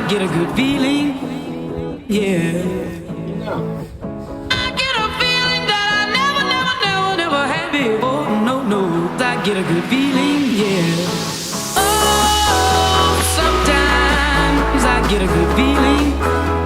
get a good feeling, yeah. I get a feeling that I never had before. No, no, I get a good feeling, yeah. Oh, sometimes I get a good feeling.